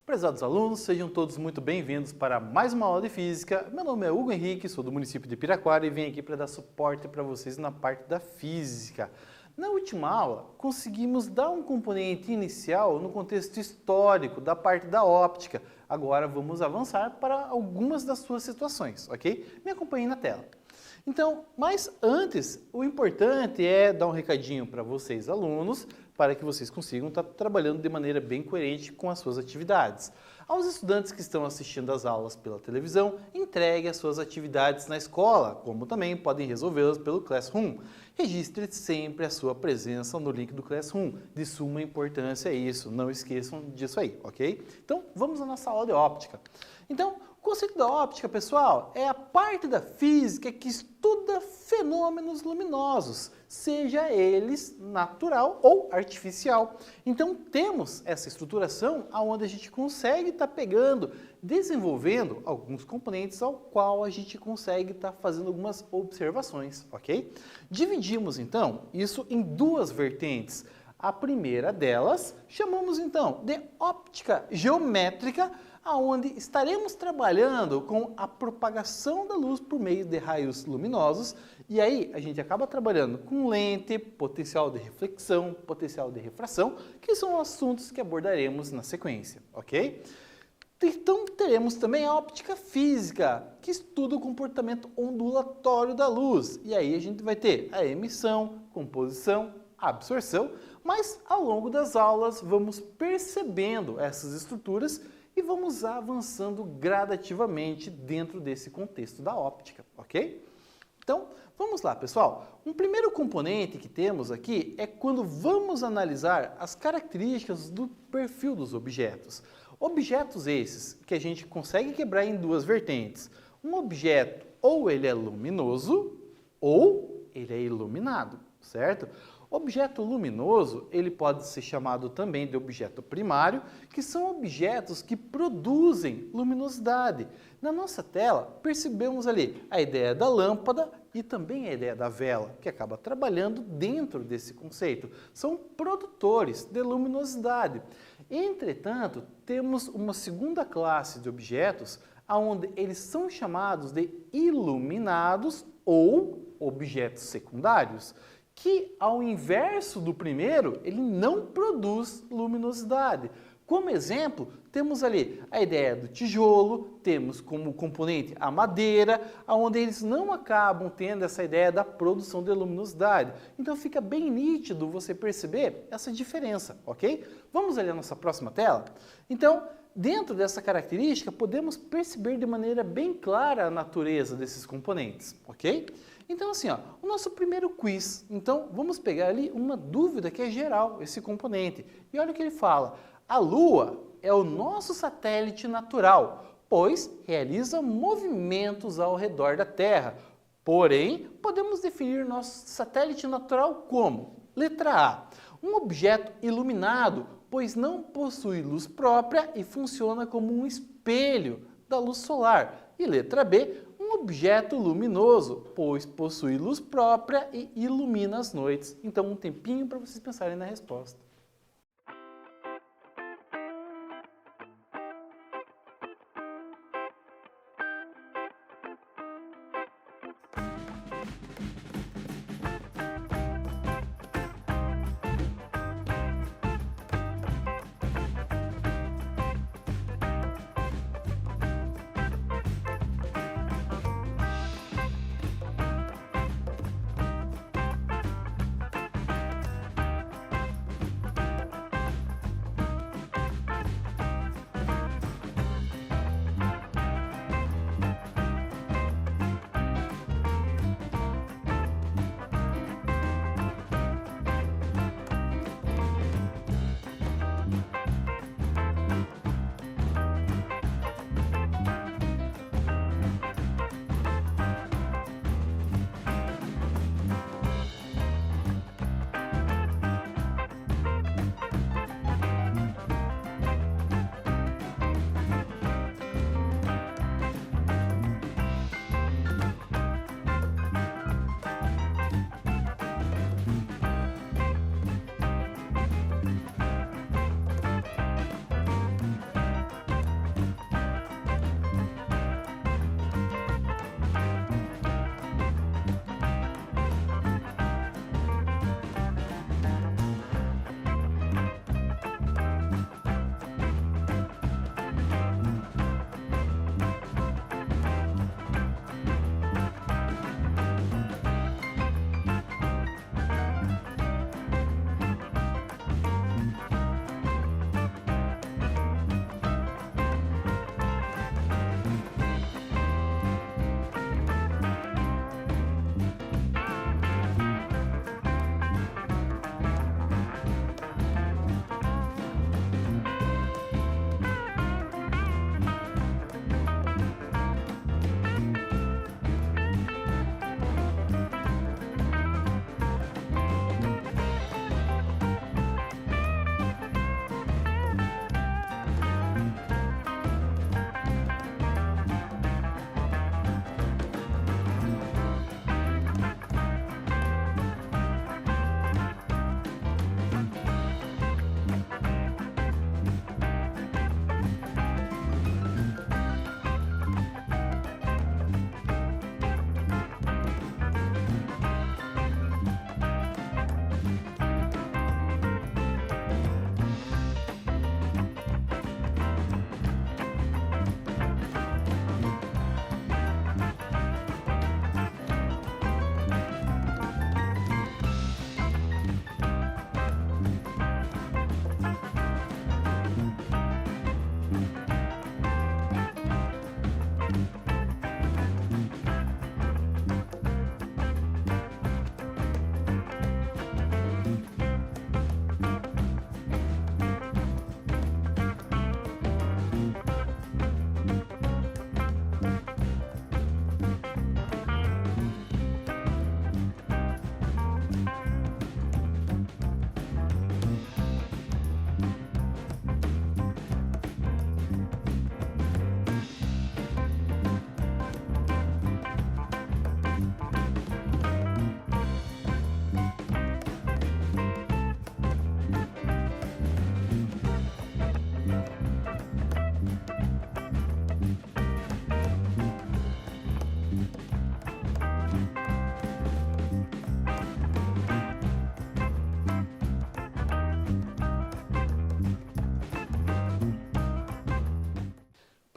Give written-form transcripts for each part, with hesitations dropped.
Prezados alunos, sejam todos muito bem-vindos para mais uma aula de Física. Meu nome é Hugo Henrique, sou do município de Piraquara e venho aqui para dar suporte para vocês na parte da Física. Na última aula, conseguimos dar um componente inicial no contexto histórico da parte da óptica. Agora vamos avançar para algumas das suas situações, ok? Me acompanhe na tela. Então, mas antes, o importante é dar um recadinho para vocês, alunos, para que vocês consigam estar trabalhando de maneira bem coerente com as suas atividades. Aos estudantes que estão assistindo às aulas pela televisão, entregue as suas atividades na escola, como também podem resolvê-las pelo Classroom. Registre sempre a sua presença no link do Classroom. De suma importância isso, não esqueçam disso aí, ok? Então, vamos à nossa aula de óptica. Então, o conceito da óptica, pessoal, é a parte da física que estuda fenômenos luminosos, seja eles natural ou artificial. Então, temos essa estruturação onde a gente consegue estar pegando, desenvolvendo alguns componentes ao qual a gente consegue estar fazendo algumas observações, ok? Dividimos, então, isso em duas vertentes. A primeira delas, chamamos, então, de óptica geométrica, onde estaremos trabalhando com a propagação da luz por meio de raios luminosos, e aí a gente acaba trabalhando com lente, potencial de reflexão, potencial de refração, que são assuntos que abordaremos na sequência, ok? Então teremos também a óptica física, que estuda o comportamento ondulatório da luz, e aí a gente vai ter a emissão, composição, absorção, mas ao longo das aulas vamos percebendo essas estruturas e vamos avançando gradativamente dentro desse contexto da óptica, ok? Então, vamos lá, pessoal. Um primeiro componente que temos aqui é quando vamos analisar as características do perfil dos objetos. Objetos esses que a gente consegue quebrar em duas vertentes. Um objeto ou ele é luminoso ou ele é iluminado, certo? Objeto luminoso, ele pode ser chamado também de objeto primário, que são objetos que produzem luminosidade. Na nossa tela, percebemos ali a ideia da lâmpada e também a ideia da vela, que acaba trabalhando dentro desse conceito. São produtores de luminosidade. Entretanto, temos uma segunda classe de objetos, onde eles são chamados de iluminados ou objetos secundários, que ao inverso do primeiro, ele não produz luminosidade. Como exemplo, temos ali a ideia do tijolo, temos como componente a madeira, onde eles não acabam tendo essa ideia da produção de luminosidade. Então fica bem nítido você perceber essa diferença, ok? Vamos ali à nossa próxima tela? Então, dentro dessa característica, podemos perceber de maneira bem clara a natureza desses componentes, ok? Então, assim, ó, o nosso primeiro quiz. Então, vamos pegar ali uma dúvida que é geral, esse componente. E olha o que ele fala. A Lua é o nosso satélite natural, pois realiza movimentos ao redor da Terra. Porém, podemos definir nosso satélite natural como? Letra A. Um objeto iluminado, pois não possui luz própria e funciona como um espelho da luz solar. E letra B. Um objeto luminoso, pois possui luz própria e ilumina as noites. Então, um tempinho para vocês pensarem na resposta.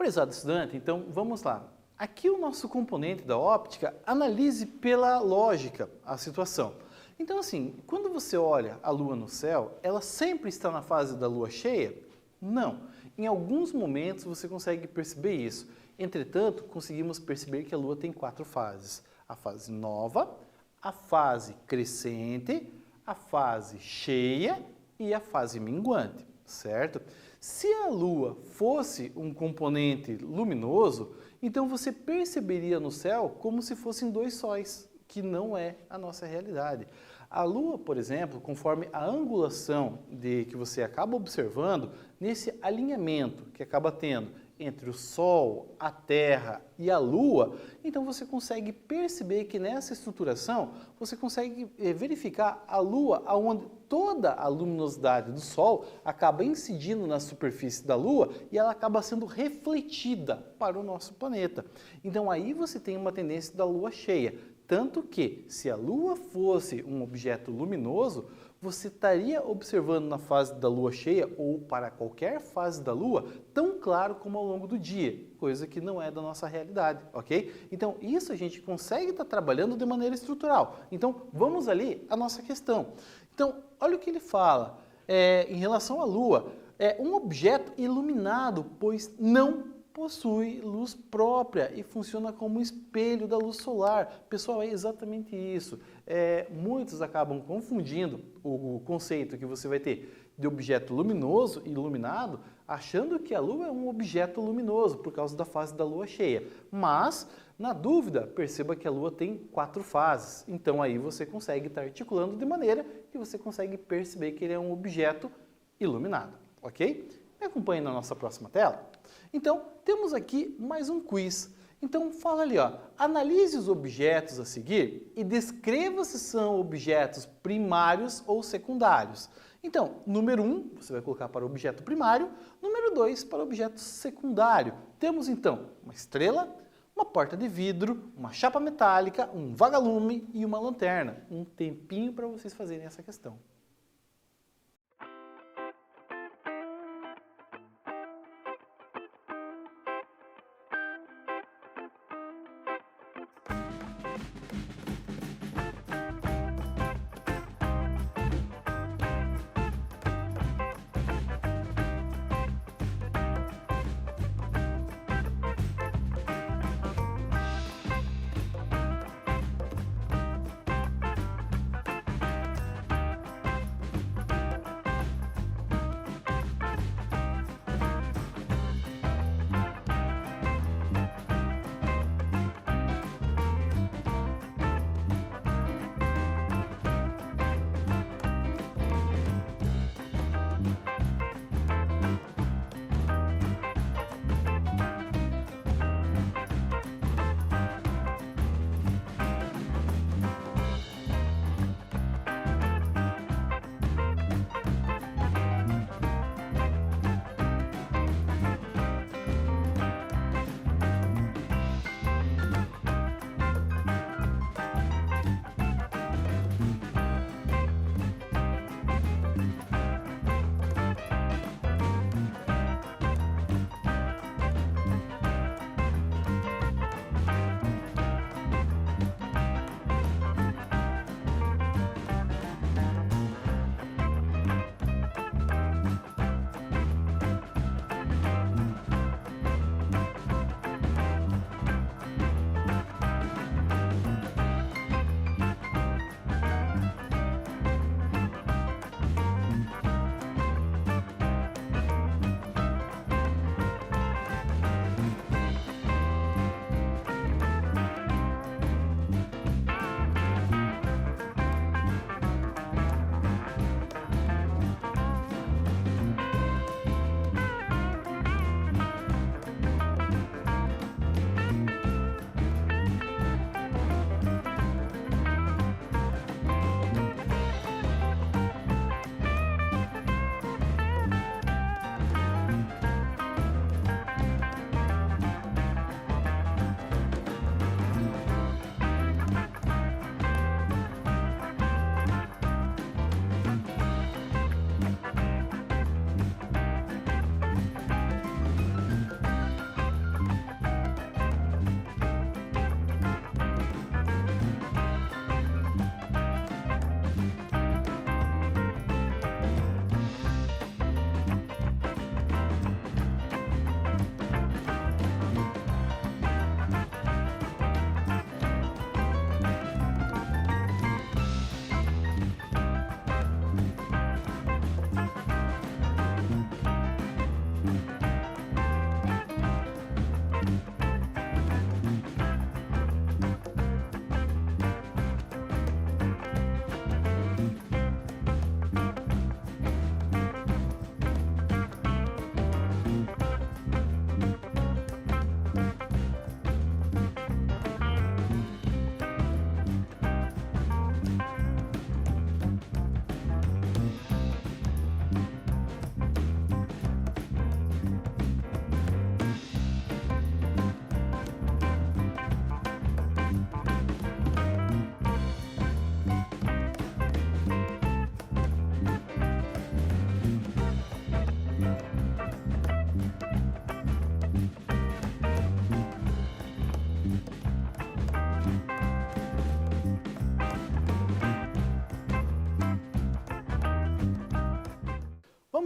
Prezado estudante, então vamos lá. Aqui o nosso componente da óptica, analise pela lógica a situação. Então assim, quando você olha a Lua no céu, ela sempre está na fase da Lua cheia? Não. Em alguns momentos você consegue perceber isso. Entretanto, conseguimos perceber que a Lua tem 4 fases. A fase nova, a fase crescente, a fase cheia e a fase minguante, certo? Se a Lua fosse um componente luminoso, então você perceberia no céu como se fossem 2 sóis, que não é a nossa realidade. A Lua, por exemplo, conforme a angulação que você acaba observando, nesse alinhamento que acaba tendo entre o Sol, a Terra e a Lua, então você consegue perceber que nessa estruturação você consegue verificar a Lua onde toda a luminosidade do Sol acaba incidindo na superfície da Lua e ela acaba sendo refletida para o nosso planeta. Então aí você tem uma tendência da Lua cheia. Tanto que, se a Lua fosse um objeto luminoso, você estaria observando na fase da Lua cheia ou para qualquer fase da Lua tão claro como ao longo do dia, coisa que não é da nossa realidade, ok? Então, isso a gente consegue estar trabalhando de maneira estrutural. Então, vamos ali à nossa questão. Então, olha o que ele fala em relação à Lua. É um objeto iluminado, pois não possui luz própria e funciona como espelho da luz solar. Pessoal, é exatamente isso. Muitos acabam confundindo o conceito que você vai ter de objeto luminoso e iluminado, achando que a Lua é um objeto luminoso por causa da fase da Lua cheia. Mas, na dúvida, perceba que a Lua tem 4 fases. Então aí você consegue estar articulando de maneira que você consegue perceber que ele é um objeto iluminado, ok? Me acompanhe na nossa próxima tela. Então, temos aqui mais um quiz. Então, fala ali, ó, analise os objetos a seguir e descreva se são objetos primários ou secundários. Então, número 1, você vai colocar para o objeto primário, número 2 para o objeto secundário. Temos, então, uma estrela, uma porta de vidro, uma chapa metálica, um vagalume e uma lanterna. Um tempinho para vocês fazerem essa questão.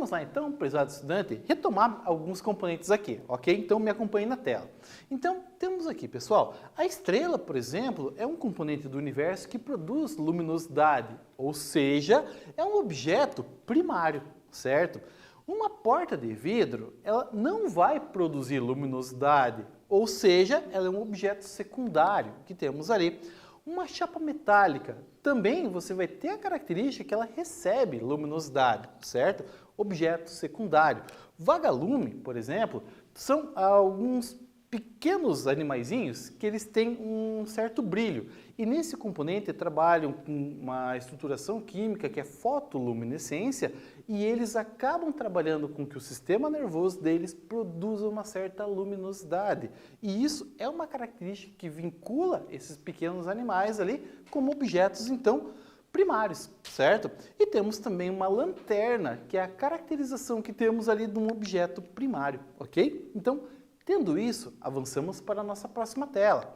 Vamos lá então, prezado estudante, retomar alguns componentes aqui, ok? Então me acompanhe na tela. Então temos aqui, pessoal, a estrela, por exemplo, é um componente do universo que produz luminosidade, ou seja, é um objeto primário, certo? Uma porta de vidro, ela não vai produzir luminosidade, ou seja, ela é um objeto secundário que temos ali. Uma chapa metálica, também você vai ter a característica que ela recebe luminosidade, certo? Objeto secundário. Vagalume, por exemplo, são alguns pequenos animaizinhos que eles têm um certo brilho. E nesse componente trabalham com uma estruturação química que é fotoluminescência e eles acabam trabalhando com que o sistema nervoso deles produza uma certa luminosidade. E isso é uma característica que vincula esses pequenos animais ali como objetos, então, primários, certo? E temos também uma lanterna, que é a caracterização que temos ali de um objeto primário, ok? Então, tendo isso, avançamos para a nossa próxima tela.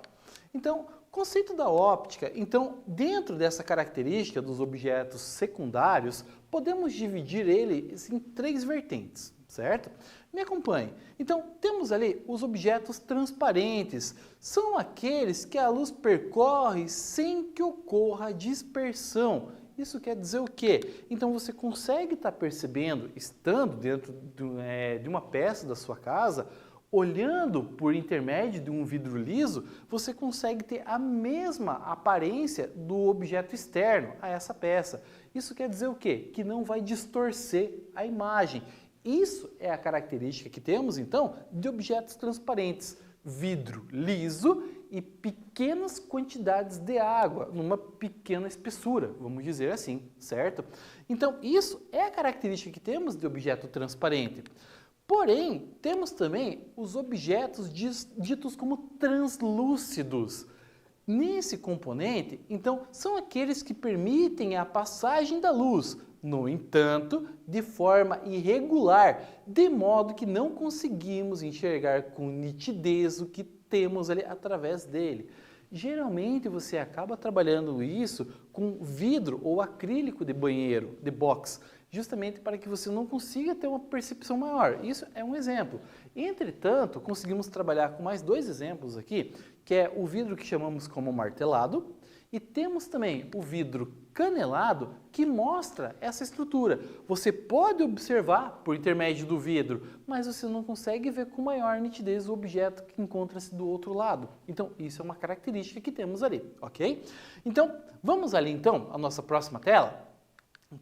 Então, conceito da óptica. Então, dentro dessa característica dos objetos secundários, podemos dividir eles em três vertentes, certo? Me acompanhe. Então, temos ali os objetos transparentes. São aqueles que a luz percorre sem que ocorra dispersão. Isso quer dizer o quê? Então você consegue estar percebendo, estando dentro de uma peça da sua casa, olhando por intermédio de um vidro liso, você consegue ter a mesma aparência do objeto externo a essa peça. Isso quer dizer o quê? Que não vai distorcer a imagem. Isso é a característica que temos, então, de objetos transparentes. Vidro liso e pequenas quantidades de água, numa pequena espessura, vamos dizer assim, certo? Então, isso é a característica que temos de objeto transparente. Porém, temos também os objetos ditos como translúcidos. Nesse componente, então, são aqueles que permitem a passagem da luz, no entanto, de forma irregular, de modo que não conseguimos enxergar com nitidez o que temos ali através dele. Geralmente você acaba trabalhando isso com vidro ou acrílico de banheiro, de box, justamente para que você não consiga ter uma percepção maior. Isso é um exemplo. Entretanto, conseguimos trabalhar com mais dois exemplos aqui, que é o vidro que chamamos como martelado, e temos também o vidro canelado, que mostra essa estrutura. Você pode observar por intermédio do vidro, mas você não consegue ver com maior nitidez o objeto que encontra-se do outro lado. Então, isso é uma característica que temos ali, ok? Então, vamos ali então à nossa próxima tela.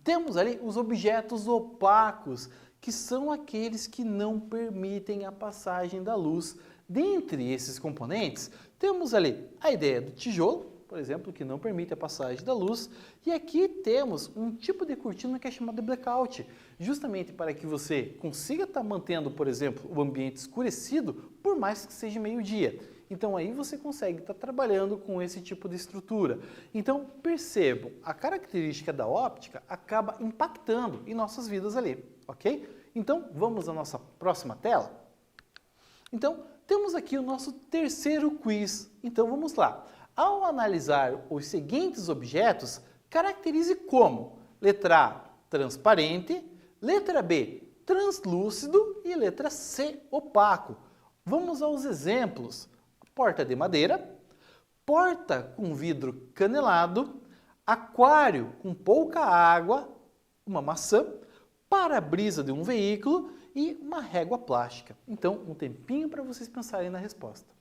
Temos ali os objetos opacos, que são aqueles que não permitem a passagem da luz. Dentre esses componentes, temos ali a ideia do tijolo, por exemplo, que não permite a passagem da luz. E aqui temos um tipo de cortina que é chamado de blackout, justamente para que você consiga estar mantendo, por exemplo, o ambiente escurecido por mais que seja meio-dia. Então aí você consegue estar trabalhando com esse tipo de estrutura. Então percebam, a característica da óptica acaba impactando em nossas vidas ali, ok? Então vamos à nossa próxima tela? Então temos aqui o nosso terceiro quiz. Então vamos lá. Ao analisar os seguintes objetos, caracterize como: letra A, transparente, letra B, translúcido e letra C, opaco. Vamos aos exemplos: porta de madeira, porta com vidro canelado, aquário com pouca água, uma maçã, para-brisa de um veículo e uma régua plástica. Então, um tempinho para vocês pensarem na resposta.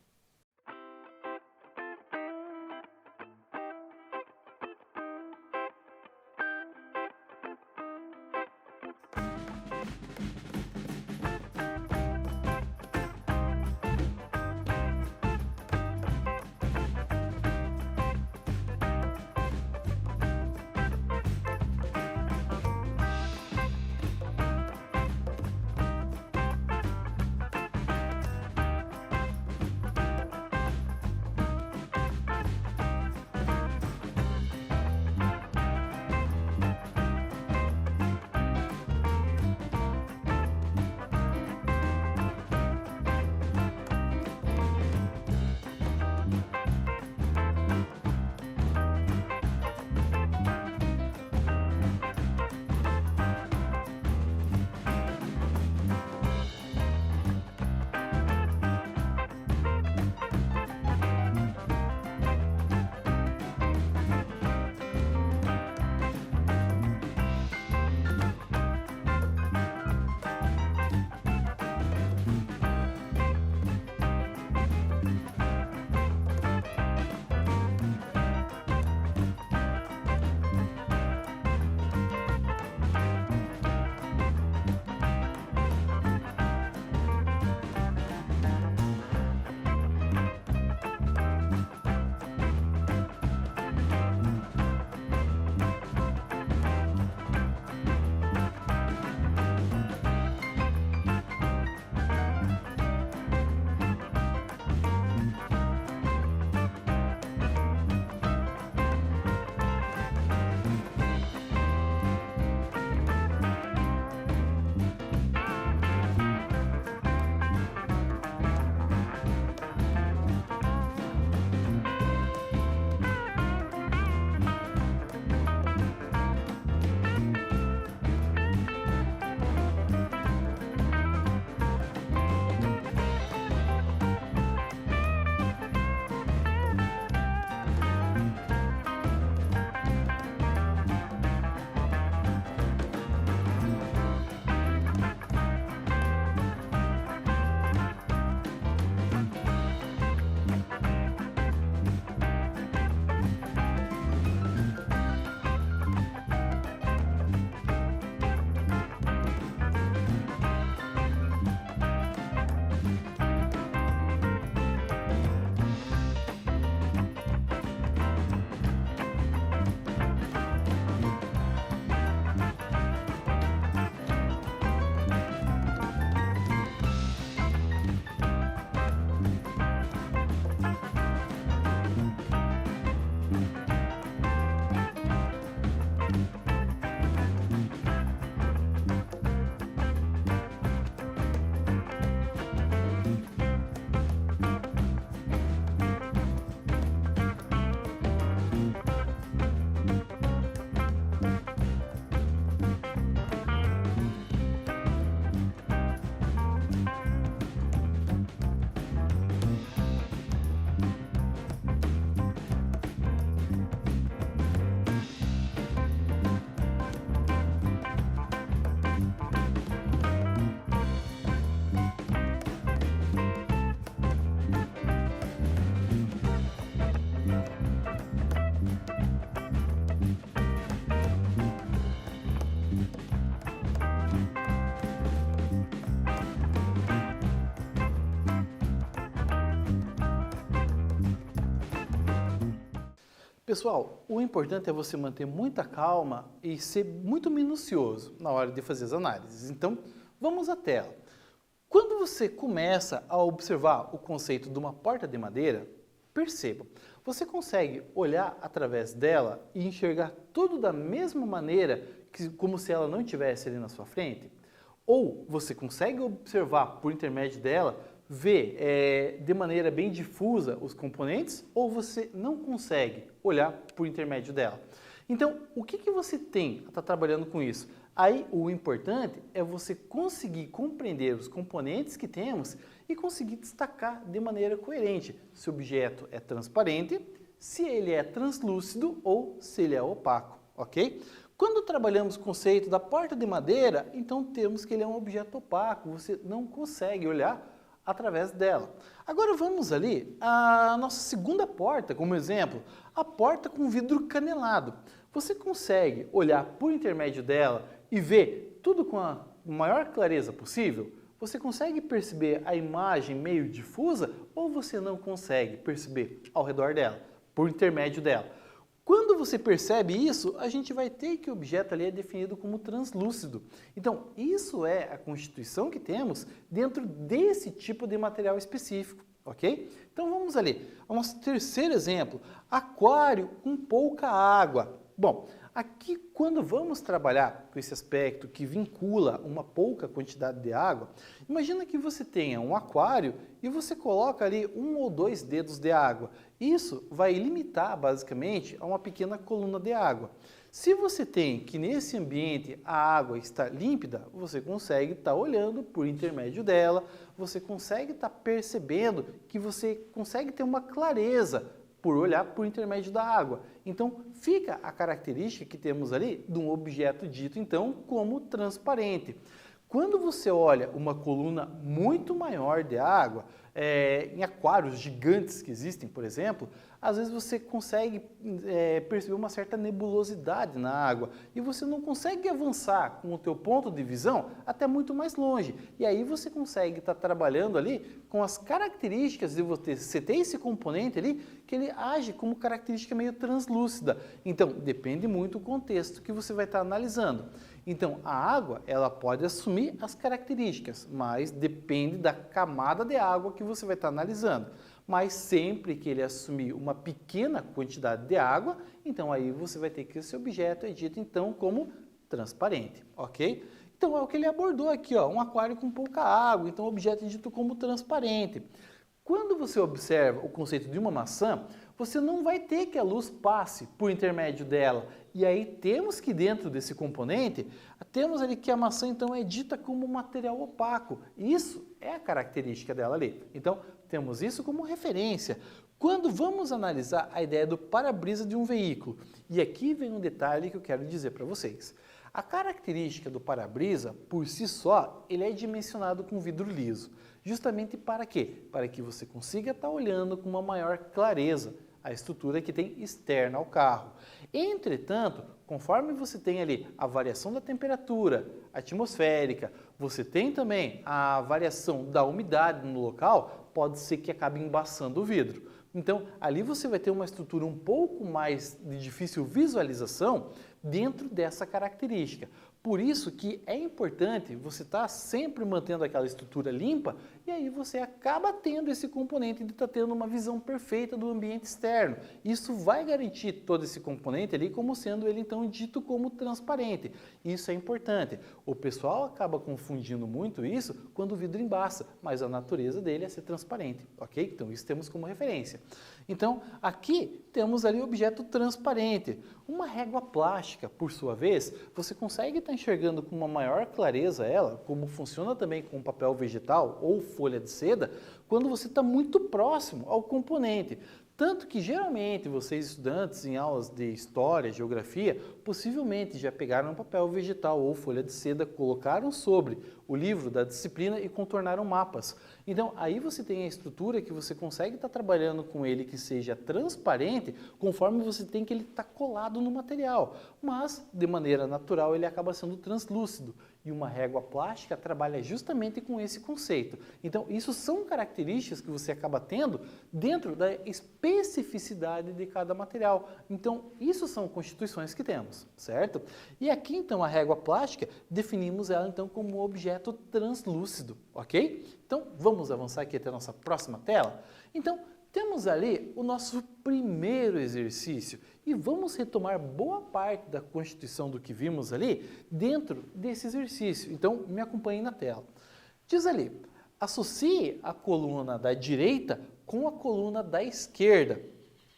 Pessoal, o importante é você manter muita calma e ser muito minucioso na hora de fazer as análises. Então, vamos à tela. Quando você começa a observar o conceito de uma porta de madeira, perceba, você consegue olhar através dela e enxergar tudo da mesma maneira, como se ela não estivesse ali na sua frente? Ou você consegue observar por intermédio dela, ver de maneira bem difusa os componentes, ou você não consegue olhar por intermédio dela? Então, o que você tem a estar trabalhando com isso? Aí, o importante é você conseguir compreender os componentes que temos e conseguir destacar de maneira coerente se o objeto é transparente, se ele é translúcido ou se ele é opaco, ok? Quando trabalhamos o conceito da porta de madeira, então temos que ele é um objeto opaco, você não consegue olhar através dela. Agora vamos ali à nossa segunda porta, como exemplo, a porta com vidro canelado. Você consegue olhar por intermédio dela e ver tudo com a maior clareza possível? Você consegue perceber a imagem meio difusa ou você não consegue perceber ao redor dela, por intermédio dela? Quando você percebe isso, a gente vai ter que o objeto ali é definido como translúcido. Então, isso é a constituição que temos dentro desse tipo de material específico, ok? Então, vamos ali ao nosso terceiro exemplo, aquário com pouca água. Bom, aqui quando vamos trabalhar com esse aspecto que vincula uma pouca quantidade de água, imagina que você tenha um aquário e você coloca ali 1 ou 2 dedos de água. Isso vai limitar basicamente a uma pequena coluna de água. Se você tem que nesse ambiente a água está límpida, você consegue estar olhando por intermédio dela, você consegue estar percebendo que você consegue ter uma clareza por olhar por intermédio da água. Então, fica a característica que temos ali de um objeto dito, então, como transparente. Quando você olha uma coluna muito maior de água, em aquários gigantes que existem, por exemplo, às vezes você consegue perceber uma certa nebulosidade na água e você não consegue avançar com o teu ponto de visão até muito mais longe. E aí você consegue estar trabalhando ali com as características de você ter esse componente ali que ele age como característica meio translúcida. Então, depende muito do contexto que você vai estar analisando. Então, a água, ela pode assumir as características, mas depende da camada de água que você vai estar analisando. Mas sempre que ele assumir uma pequena quantidade de água, então aí você vai ter que esse objeto é dito então como transparente, ok? Então é o que ele abordou aqui, ó, um aquário com pouca água, então o objeto é dito como transparente. Quando você observa o conceito de uma maçã, você não vai ter que a luz passe por intermédio dela. E aí temos que dentro desse componente, temos ali que a maçã então é dita como material opaco. Isso é a característica dela ali. Então temos isso como referência. Quando vamos analisar a ideia do para-brisa de um veículo, e aqui vem um detalhe que eu quero dizer para vocês. A característica do para-brisa, por si só, ele é dimensionado com vidro liso. Justamente para quê? Para que você consiga estar olhando com uma maior clareza a estrutura que tem externa ao carro. Entretanto, conforme você tem ali a variação da temperatura atmosférica, você tem também a variação da umidade no local, pode ser que acabe embaçando o vidro. Então, ali você vai ter uma estrutura um pouco mais de difícil visualização dentro dessa característica. Por isso que é importante você estar sempre mantendo aquela estrutura limpa e aí você acaba tendo esse componente de estar tendo uma visão perfeita do ambiente externo. Isso vai garantir todo esse componente ali como sendo ele então dito como transparente. Isso é importante. O pessoal acaba confundindo muito isso quando o vidro embaça, mas a natureza dele é ser transparente, ok? Então isso temos como referência. Então aqui temos ali o objeto transparente. Uma régua plástica, por sua vez, você consegue estar enxergando com uma maior clareza ela, como funciona também com papel vegetal ou folha de seda, quando você está muito próximo ao componente. Tanto que geralmente vocês estudantes em aulas de história, geografia, possivelmente já pegaram um papel vegetal ou folha de seda, colocaram sobre o livro da disciplina e contornaram mapas. Então aí você tem a estrutura que você consegue estar trabalhando com ele que seja transparente, conforme você tem que ele estar colado no material. Mas de maneira natural ele acaba sendo translúcido. E uma régua plástica trabalha justamente com esse conceito. Então, isso são características que você acaba tendo dentro da especificidade de cada material. Então, isso são constituições que temos, certo? E aqui, então, a régua plástica, definimos ela, então, como um objeto translúcido, ok? Então, vamos avançar aqui até a nossa próxima tela? Então, temos ali o nosso primeiro exercício e vamos retomar boa parte da constituição do que vimos ali dentro desse exercício. Então, me acompanhe na tela. Diz ali, associe a coluna da direita com a coluna da esquerda.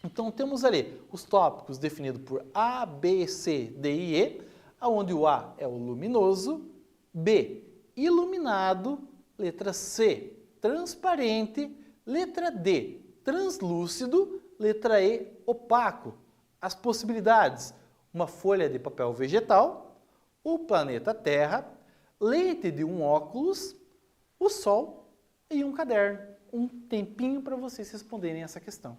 Então, temos ali os tópicos definidos por A, B, C, D e E, onde o A é o luminoso, B, iluminado, letra C, transparente, letra D, translúcido, letra E, opaco. As possibilidades, uma folha de papel vegetal, o planeta Terra, leite de um óculos, o Sol e um caderno. Um tempinho para vocês responderem essa questão.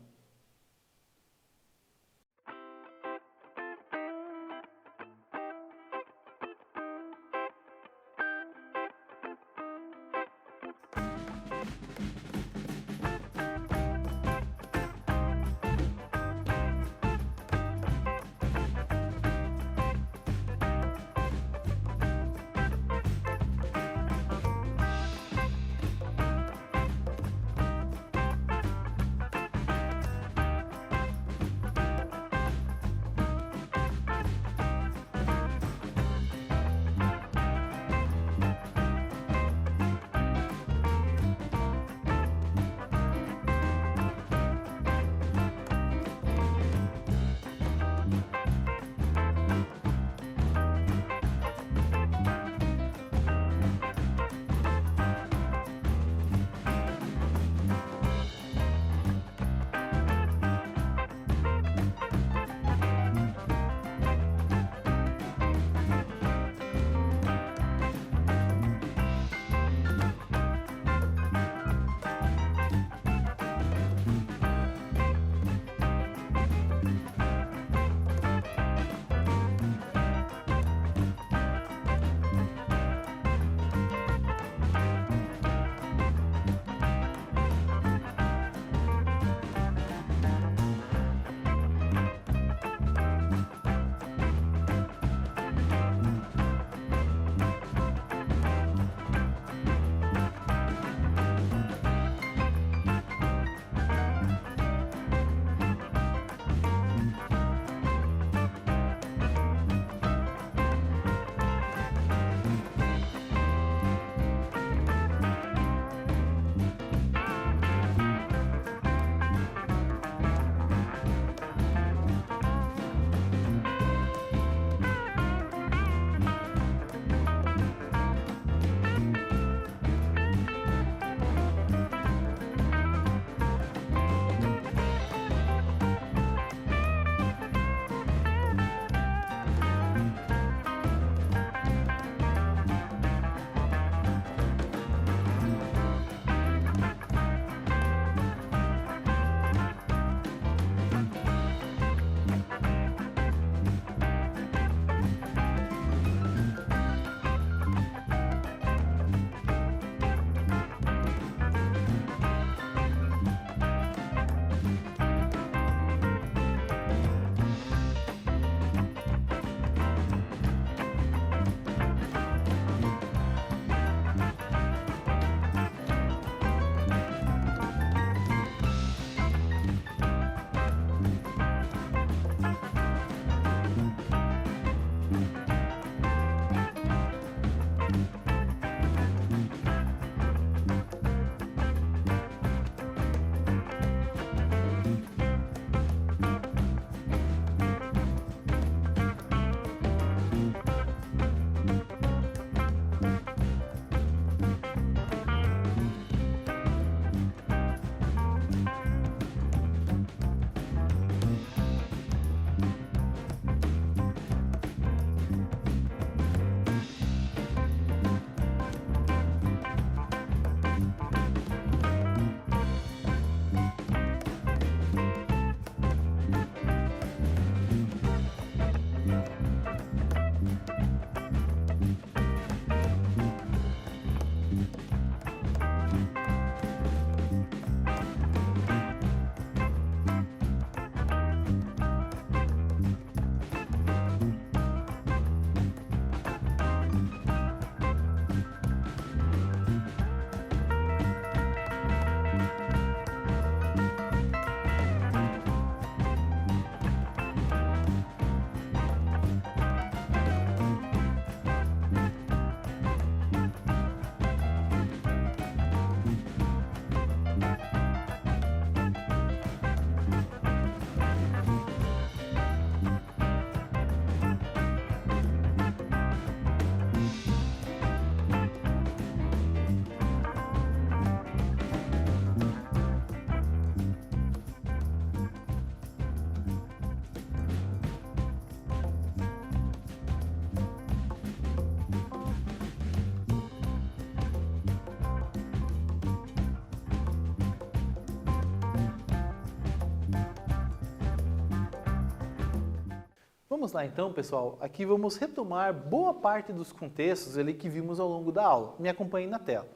Vamos lá então, pessoal. Aqui vamos retomar boa parte dos contextos ali que vimos ao longo da aula. Me acompanhe na tela.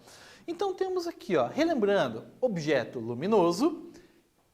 Então temos aqui, ó, relembrando, objeto luminoso,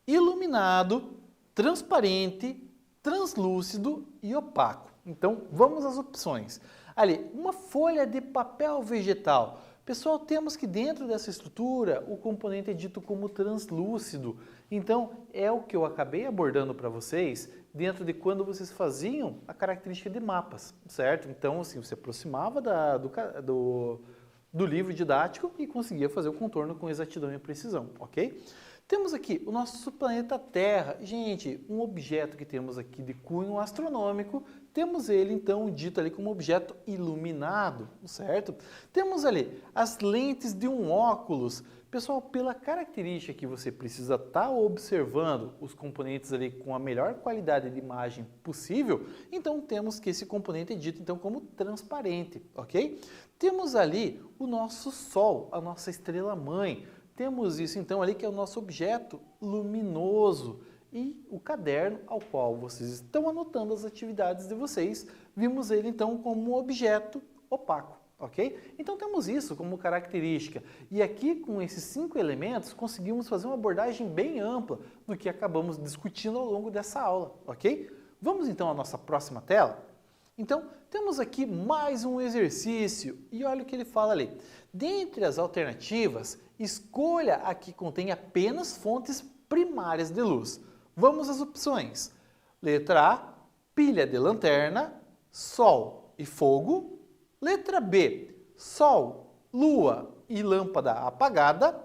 iluminado, transparente, translúcido e opaco. Então vamos às opções. Ali, uma folha de papel vegetal. Pessoal, temos que dentro dessa estrutura o componente é dito como translúcido. Então é o que eu acabei abordando para vocês dentro de quando vocês faziam a característica de mapas, certo? Então assim, você aproximava do livro didático e conseguia fazer o contorno com exatidão e precisão, ok? Temos aqui o nosso planeta Terra. Gente, um objeto que temos aqui de cunho astronômico, temos ele então dito ali como objeto iluminado, certo? Temos ali as lentes de um óculos. Pessoal, pela característica que você precisa estar observando os componentes ali com a melhor qualidade de imagem possível, então temos que esse componente é dito então como transparente, ok? Temos ali o nosso Sol, a nossa estrela-mãe. Temos isso então ali que é o nosso objeto luminoso e o caderno ao qual vocês estão anotando as atividades de vocês, vimos ele então como um objeto opaco, ok? Então temos isso como característica e aqui com esses 5 elementos conseguimos fazer uma abordagem bem ampla do que acabamos discutindo ao longo dessa aula, ok? Vamos então à nossa próxima tela? Então, temos aqui mais um exercício e olha o que ele fala ali. Dentre as alternativas, escolha a que contém apenas fontes primárias de luz. Vamos às opções. Letra A, pilha de lanterna, sol e fogo. Letra B, sol, lua e lâmpada apagada.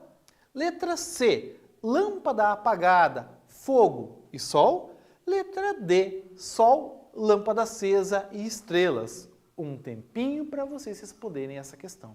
Letra C, lâmpada apagada, fogo e sol. Letra D, sol, lâmpada acesa e estrelas. Um tempinho para vocês responderem essa questão.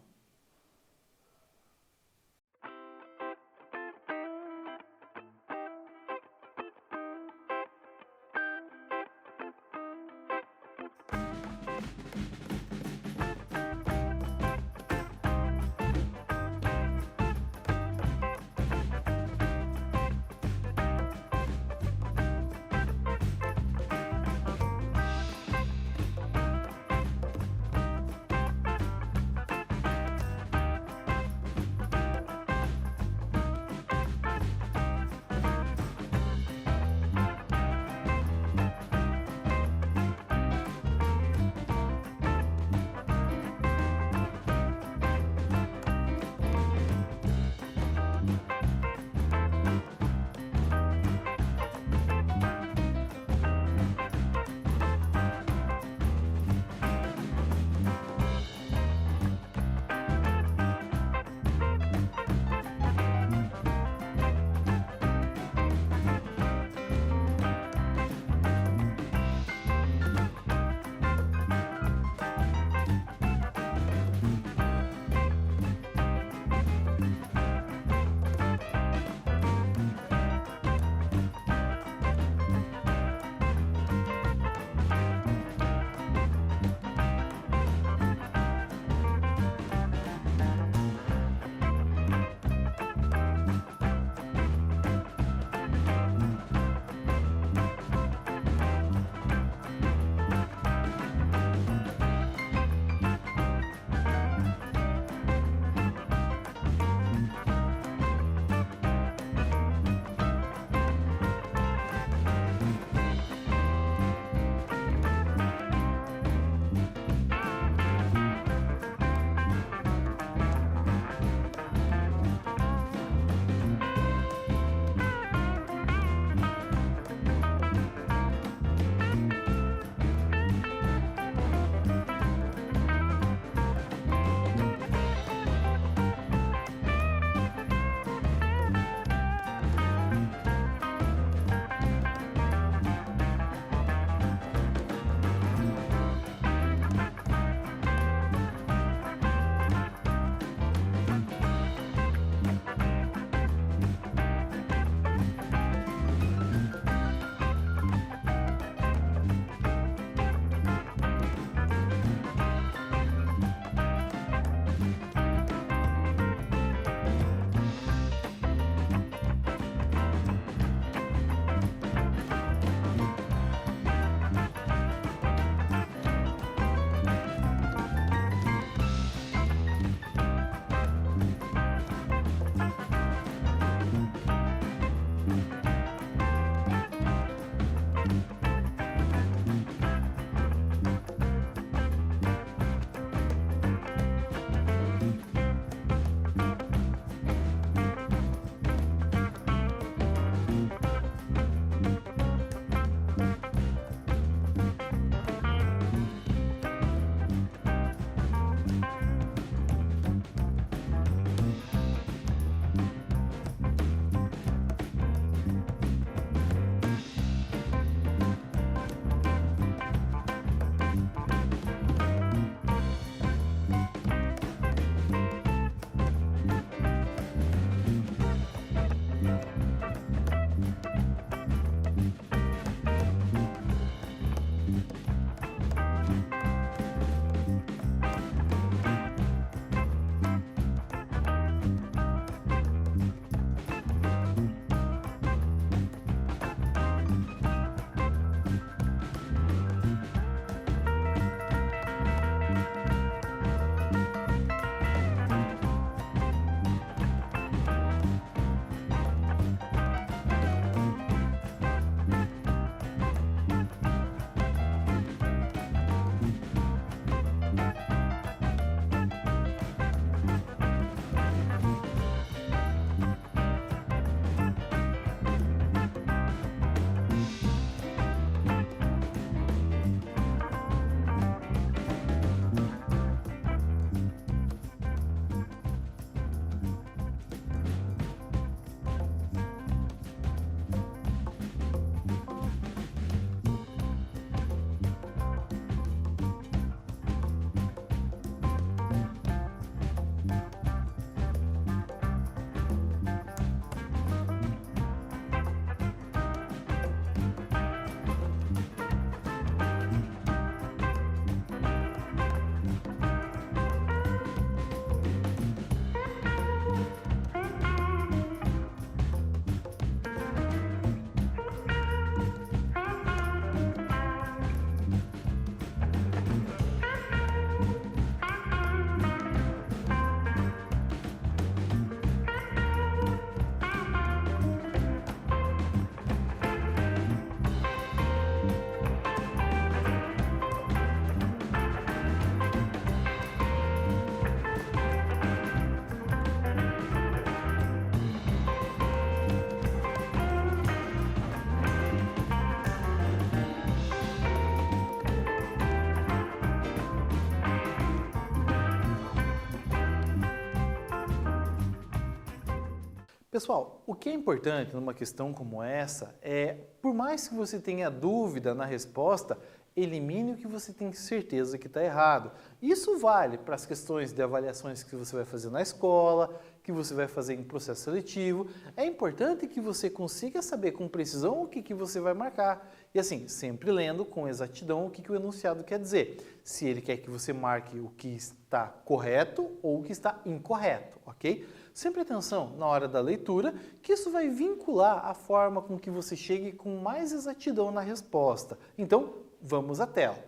Pessoal, o que é importante numa questão como essa é, por mais que você tenha dúvida na resposta, elimine o que você tem certeza que está errado. Isso vale para as questões de avaliações que você vai fazer na escola, que você vai fazer em processo seletivo. É importante que você consiga saber com precisão o que você vai marcar. E assim, sempre lendo com exatidão o que o enunciado quer dizer. Se ele quer que você marque o que está correto ou o que está incorreto, ok? Sempre atenção na hora da leitura, que isso vai vincular a forma com que você chegue com mais exatidão na resposta. Então, vamos à tela.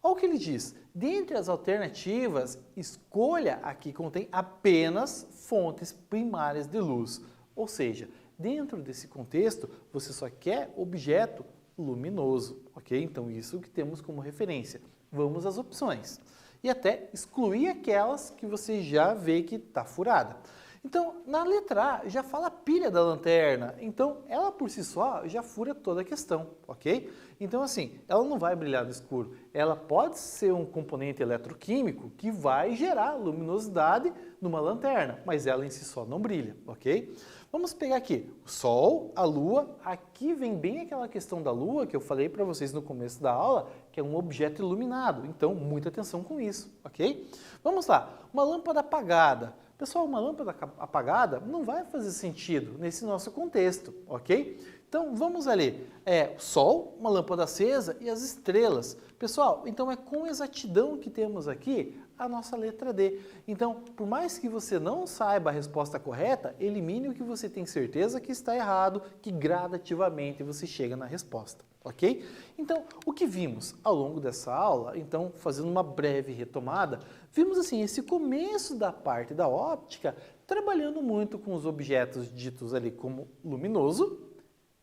Olha o que ele diz. Dentre as alternativas, escolha a que contém apenas fontes primárias de luz. Ou seja, dentro desse contexto, você só quer objeto luminoso, ok? Então, isso que temos como referência. Vamos às opções. E até excluir aquelas que você já vê que está furada. Então, na letra A, já fala a pilha da lanterna. Então, ela por si só já fura toda a questão, ok? Então, assim, ela não vai brilhar no escuro. Ela pode ser um componente eletroquímico que vai gerar luminosidade numa lanterna, mas ela em si só não brilha, ok? Vamos pegar aqui o Sol, a Lua. Aqui vem bem aquela questão da Lua que eu falei para vocês no começo da aula, que é um objeto iluminado. Então, muita atenção com isso, ok? Vamos lá, uma lâmpada apagada. Pessoal, uma lâmpada apagada não vai fazer sentido nesse nosso contexto, ok? Então, vamos ali, o Sol, uma lâmpada acesa e as estrelas. Pessoal, então é com exatidão que temos aqui a nossa letra D. Então, por mais que você não saiba a resposta correta, elimine o que você tem certeza que está errado, que gradativamente você chega na resposta, ok? Então, o que vimos ao longo dessa aula, então, fazendo uma breve retomada, vimos assim, esse começo da parte da óptica, trabalhando muito com os objetos ditos ali como luminoso,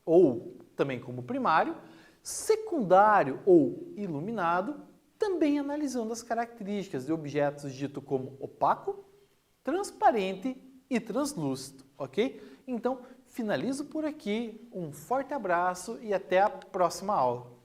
ou também como primário, secundário ou iluminado, também analisando as características de objetos dito como opaco, transparente e translúcido, ok? Então, finalizo por aqui, um forte abraço e até a próxima aula.